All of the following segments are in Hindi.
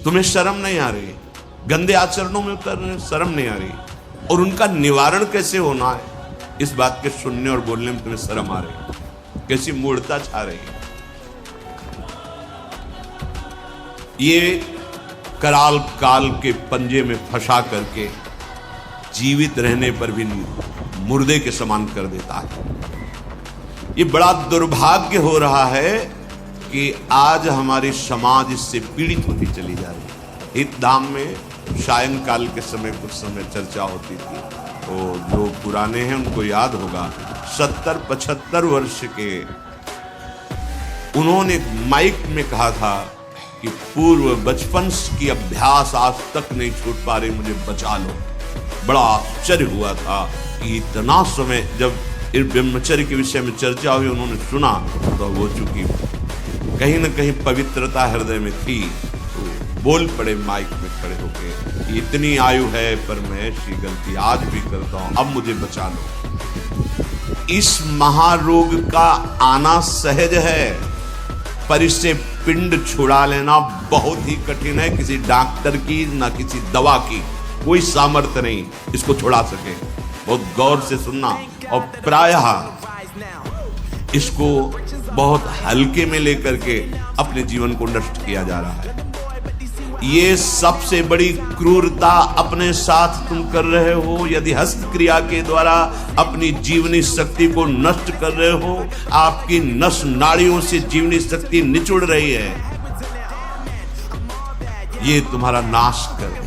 तुम्हें शर्म नहीं आ रही? गंदे आचरणों में उतरने शर्म नहीं आ रही? और उनका निवारण कैसे होना है, इस बात के सुनने और बोलने में तुम्हें शर्म आ रही? कैसी मूढ़ता छा रही है? ये कराल काल के पंजे में फंसा करके जीवित रहने पर भी मुर्दे के समान कर देता है। ये बड़ा दुर्भाग्य हो रहा है कि आज हमारी समाज इससे पीड़ित होती चली जा रही है। हित धाम में सायंकाल के समय कुछ समय चर्चा होती थी, तो जो पुराने हैं उनको याद होगा, 70-75 वर्ष के उन्होंने माइक में कहा था कि पूर्व बचपन की अभ्यास आज तक नहीं छूट पा रही, मुझे बचा लो। बड़ा आश्चर्य हुआ था कि इतना समय जब ब्रह्मचर्य के विषय में चर्चा हुई, उन्होंने सुना तो वो चूंकि कहीं न कहीं पवित्रता हृदय में थी, तो बोल पड़े माइक में खड़े होके, इतनी आयु है पर मैं ऐसी गलती आज भी करता हूं, अब मुझे बचा लो। इस महारोग का आना सहज है, पर इससे पिंड छुड़ा लेना बहुत ही कठिन है। किसी डॉक्टर की ना किसी दवा की कोई सामर्थ्य नहीं इसको छुड़ा सके। बहुत गौर से सुनना। और प्रायः इसको बहुत हल्के में लेकर के अपने जीवन को नष्ट किया जा रहा है। ये सबसे बड़ी क्रूरता अपने साथ तुम कर रहे हो। यदि हस्त क्रिया के द्वारा अपनी जीवनी शक्ति को नष्ट कर रहे हो, आपकी नस नाड़ियों से जीवनी शक्ति निचुड़ रही है, ये तुम्हारा नाश कर देगा।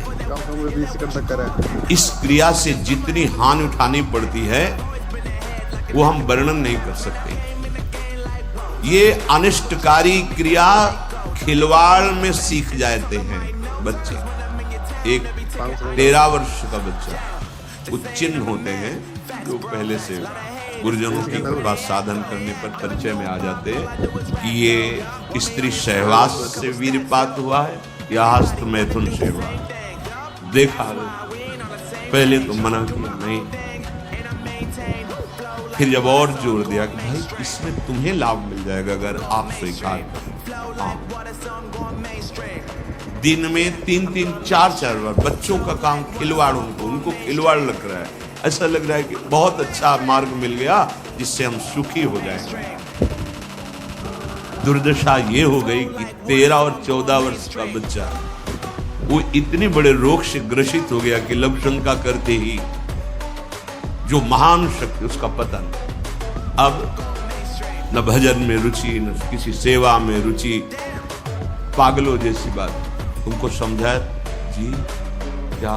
इस क्रिया से जितनी हानि उठानी पड़ती है वो हम वर्णन नहीं कर सकते। ये अनिष्टकारी क्रिया खिलवाड़ में सीख जाते हैं बच्चे। एक 13 वर्ष का बच्चा, कुछ चिन्ह होते हैं जो पहले से गुरुजनों की कृपा साधन करने पर परिचय में आ जाते हैं कि ये स्त्री सहवास से वीरपात हुआ है या हस्त मैथुन से हुआ है। देखा, पहले तो मना किया नहीं, फिर जब और जोर दिया कि भाई इसमें तुम्हें लाभ मिल जाएगा अगर आप स्वीकार करें। हाँ, दिन में 3-3, 4-4 बार बच्चों का काम खिलवाड़, उनको खिलवाड़ लग रहा है। ऐसा लग रहा है कि बहुत अच्छा मार्ग मिल गया जिससे हम सुखी हो जाएंगे। दुर्दशा ये हो गई कि 13 और 14 वर्ष का बच्चा वो इतने बड़े रोग से ग्रसित हो गया कि लघुशंका करते ही जो महान शक्ति, उसका पतन। अब न भजन में रुचि, न किसी सेवा में रुचि, पागलों जैसी बात। तुमको समझाया जी क्या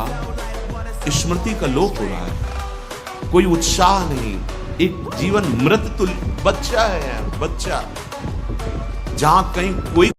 स्मृति का लोप हो रहा है, कोई उत्साह नहीं, एक जीवन मृत तुल्य बच्चा है, बच्चा। जहां कहीं कोई